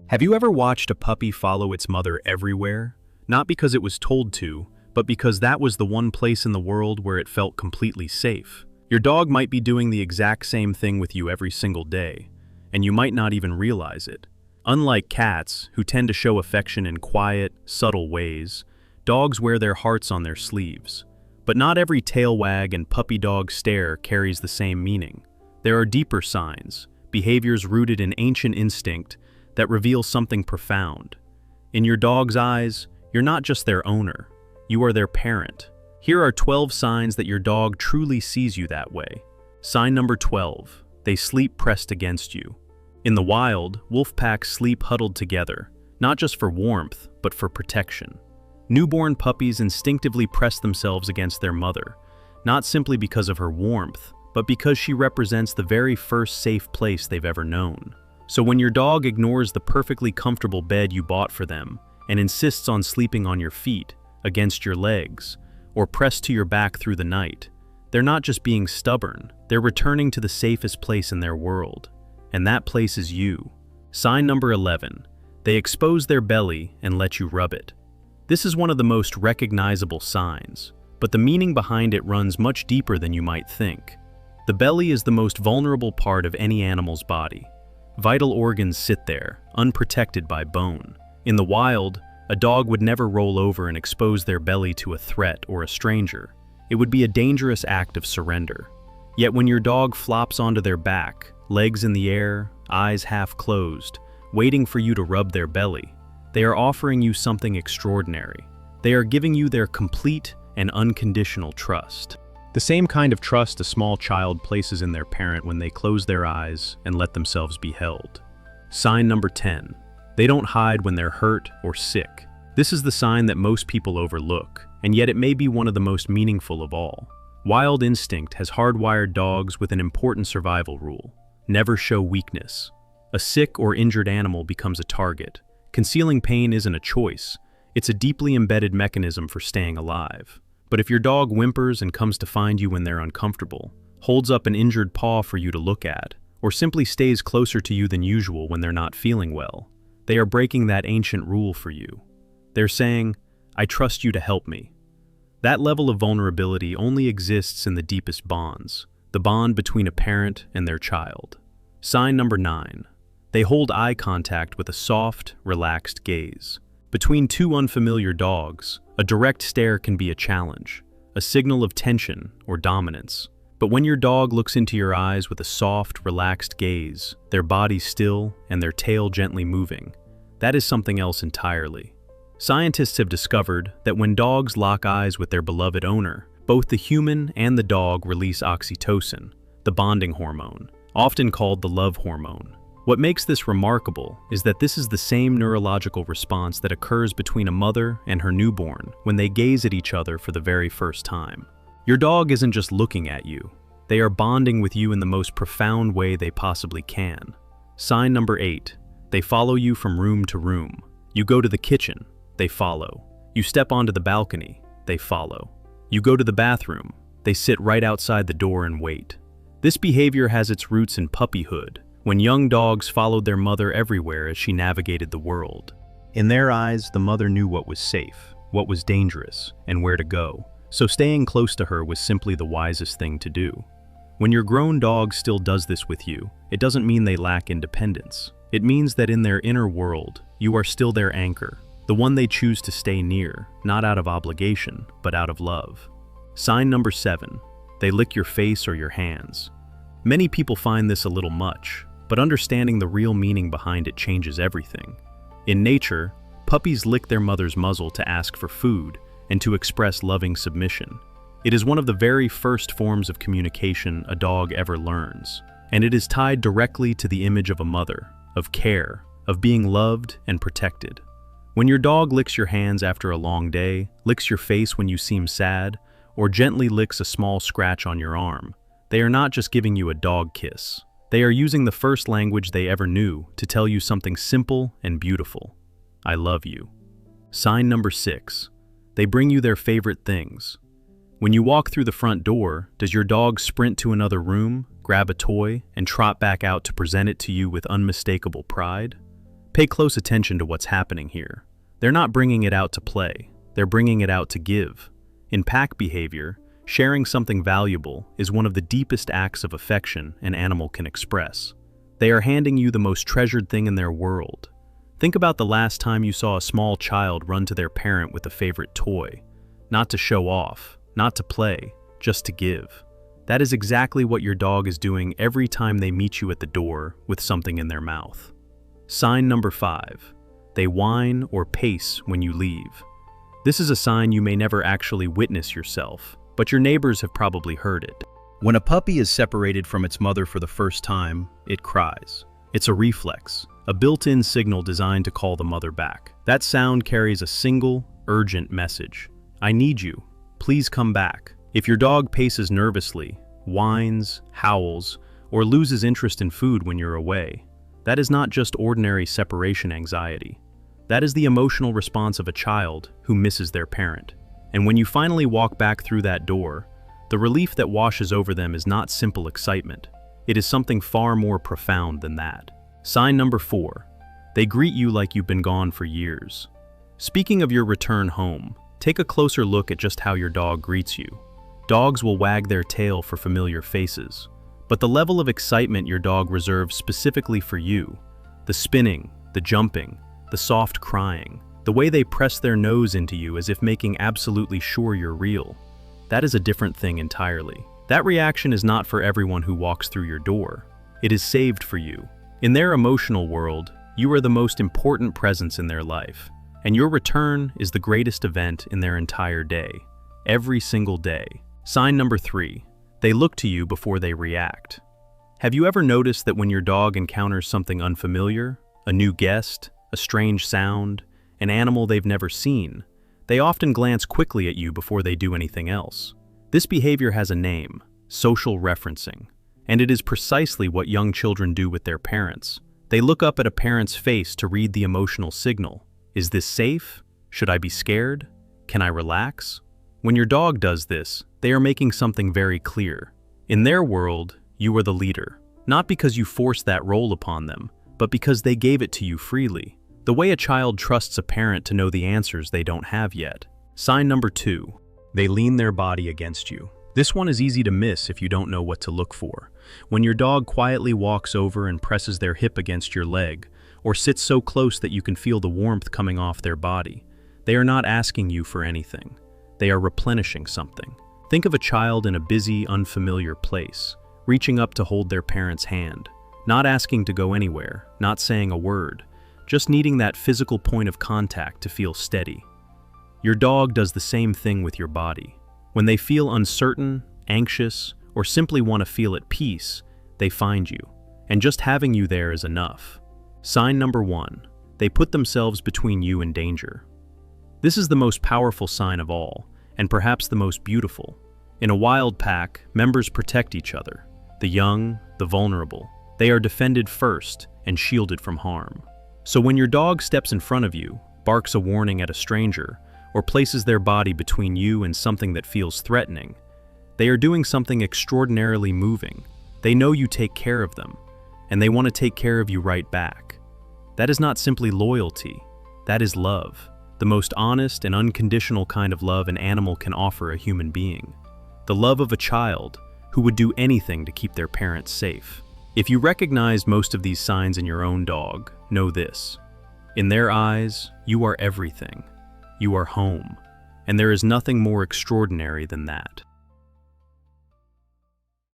Have you ever watched a puppy follow its mother everywhere? Not because it was told to, but because that was the one place in the world where it felt completely safe. Your dog might be doing the exact same thing with you every single day, and you might not even realize it. Unlike cats, who tend to show affection in quiet, subtle ways, dogs wear their hearts on their sleeves. But not every tail wag and puppy dog stare carries the same meaning. There are deeper signs, behaviors rooted in ancient instinct, that reveal something profound. In your dog's eyes, you're not just their owner, you are their parent. Here are 12 signs that your dog truly sees you that way. Sign number 12, they sleep pressed against you. In the wild, wolf packs sleep huddled together, not just for warmth, but for protection. Newborn puppies instinctively press themselves against their mother, not simply because of her warmth, but because she represents the very first safe place they've ever known. So when your dog ignores the perfectly comfortable bed you bought for them and insists on sleeping on your feet, against your legs, or pressed to your back through the night, they're not just being stubborn, they're returning to the safest place in their world. And that place is you. Sign number 11, they expose their belly and let you rub it. This is one of the most recognizable signs, but the meaning behind it runs much deeper than you might think. The belly is the most vulnerable part of any animal's body. Vital organs sit there, unprotected by bone. In the wild, a dog would never roll over and expose their belly to a threat or a stranger. It would be a dangerous act of surrender. Yet when your dog flops onto their back, legs in the air, eyes half closed, waiting for you to rub their belly, they are offering you something extraordinary. They are giving you their complete and unconditional trust. The same kind of trust a small child places in their parent when they close their eyes and let themselves be held. Sign number 10. They don't hide when they're hurt or sick. This is the sign that most people overlook, and yet it may be one of the most meaningful of all. Wild instinct has hardwired dogs with an important survival rule: never show weakness. A sick or injured animal becomes a target. Concealing pain isn't a choice, it's a deeply embedded mechanism for staying alive. But if your dog whimpers and comes to find you when they're uncomfortable, holds up an injured paw for you to look at, or simply stays closer to you than usual when they're not feeling well, they are breaking that ancient rule for you. They're saying, "I trust you to help me." That level of vulnerability only exists in the deepest bonds, the bond between a parent and their child. Sign number 9. They hold eye contact with a soft, relaxed gaze. Between two unfamiliar dogs, a direct stare can be a challenge, a signal of tension or dominance. But when your dog looks into your eyes with a soft, relaxed gaze, their body still and their tail gently moving, that is something else entirely. Scientists have discovered that when dogs lock eyes with their beloved owner, both the human and the dog release oxytocin, the bonding hormone, often called the love hormone. What makes this remarkable is that this is the same neurological response that occurs between a mother and her newborn when they gaze at each other for the very first time. Your dog isn't just looking at you, they are bonding with you in the most profound way they possibly can. Sign number 8, they follow you from room to room. You go to the kitchen, they follow. You step onto the balcony, they follow. You go to the bathroom, they sit right outside the door and wait. This behavior has its roots in puppyhood, when young dogs followed their mother everywhere as she navigated the world. In their eyes, the mother knew what was safe, what was dangerous, and where to go, so staying close to her was simply the wisest thing to do. When your grown dog still does this with you, it doesn't mean they lack independence. It means that in their inner world, you are still their anchor, the one they choose to stay near, not out of obligation, but out of love. Sign number 7, they lick your face or your hands. Many people find this a little much, but understanding the real meaning behind it changes everything. In nature, puppies lick their mother's muzzle to ask for food and to express loving submission. It is one of the very first forms of communication a dog ever learns, and it is tied directly to the image of a mother, of care, of being loved and protected. When your dog licks your hands after a long day, licks your face when you seem sad, or gently licks a small scratch on your arm, they are not just giving you a dog kiss. They are using the first language they ever knew to tell you something simple and beautiful. I love you. Sign number 6. They bring you their favorite things. When you walk through the front door, does your dog sprint to another room, grab a toy, and trot back out to present it to you with unmistakable pride? Pay close attention to what's happening here. They're not bringing it out to play, they're bringing it out to give. In pack behavior, sharing something valuable is one of the deepest acts of affection an animal can express. They are handing you the most treasured thing in their world. Think about the last time you saw a small child run to their parent with a favorite toy. Not to show off, not to play, just to give. That is exactly what your dog is doing every time they meet you at the door with something in their mouth. Sign number 5. They whine or pace when you leave. This is a sign you may never actually witness yourself, but your neighbors have probably heard it. When a puppy is separated from its mother for the first time, it cries. It's a reflex, a built-in signal designed to call the mother back. That sound carries a single, urgent message. I need you. Please come back. If your dog paces nervously, whines, howls, or loses interest in food when you're away, that is not just ordinary separation anxiety. That is the emotional response of a child who misses their parent. And when you finally walk back through that door, the relief that washes over them is not simple excitement. It is something far more profound than that. Sign number 4. They greet you like you've been gone for years. Speaking of your return home, take a closer look at just how your dog greets you. Dogs will wag their tail for familiar faces, but the level of excitement your dog reserves specifically for you, the spinning, the jumping, the soft crying, the way they press their nose into you as if making absolutely sure you're real, that is a different thing entirely. That reaction is not for everyone who walks through your door. It is saved for you. In their emotional world, you are the most important presence in their life, and your return is the greatest event in their entire day, every single day. Sign number 3. They look to you before they react. Have you ever noticed that when your dog encounters something unfamiliar, a new guest, a strange sound, an animal they've never seen, they often glance quickly at you before they do anything else? This behavior has a name: social referencing, and it is precisely what young children do with their parents. They look up at a parent's face to read the emotional signal. Is this safe? Should I be scared? Can I relax? When your dog does this, they are making something very clear. In their world, you are the leader, not because you forced that role upon them, but because they gave it to you freely. The way a child trusts a parent to know the answers they don't have yet. Sign number 2. They lean their body against you. This one is easy to miss if you don't know what to look for. When your dog quietly walks over and presses their hip against your leg, or sits so close that you can feel the warmth coming off their body, they are not asking you for anything. They are replenishing something. Think of a child in a busy, unfamiliar place, reaching up to hold their parent's hand, not asking to go anywhere, not saying a word, just needing that physical point of contact to feel steady. Your dog does the same thing with your body. When they feel uncertain, anxious, or simply want to feel at peace, they find you, and just having you there is enough. Sign number 1. They put themselves between you and danger. This is the most powerful sign of all, and perhaps the most beautiful. In a wild pack, members protect each other. The young, the vulnerable. They are defended first and shielded from harm. So when your dog steps in front of you, barks a warning at a stranger, or places their body between you and something that feels threatening, they are doing something extraordinarily moving. They know you take care of them, and they want to take care of you right back. That is not simply loyalty, that is love. The most honest and unconditional kind of love an animal can offer a human being. The love of a child who would do anything to keep their parents safe. If you recognize most of these signs in your own dog, know this: in their eyes, you are everything. You are home, and there is nothing more extraordinary than that.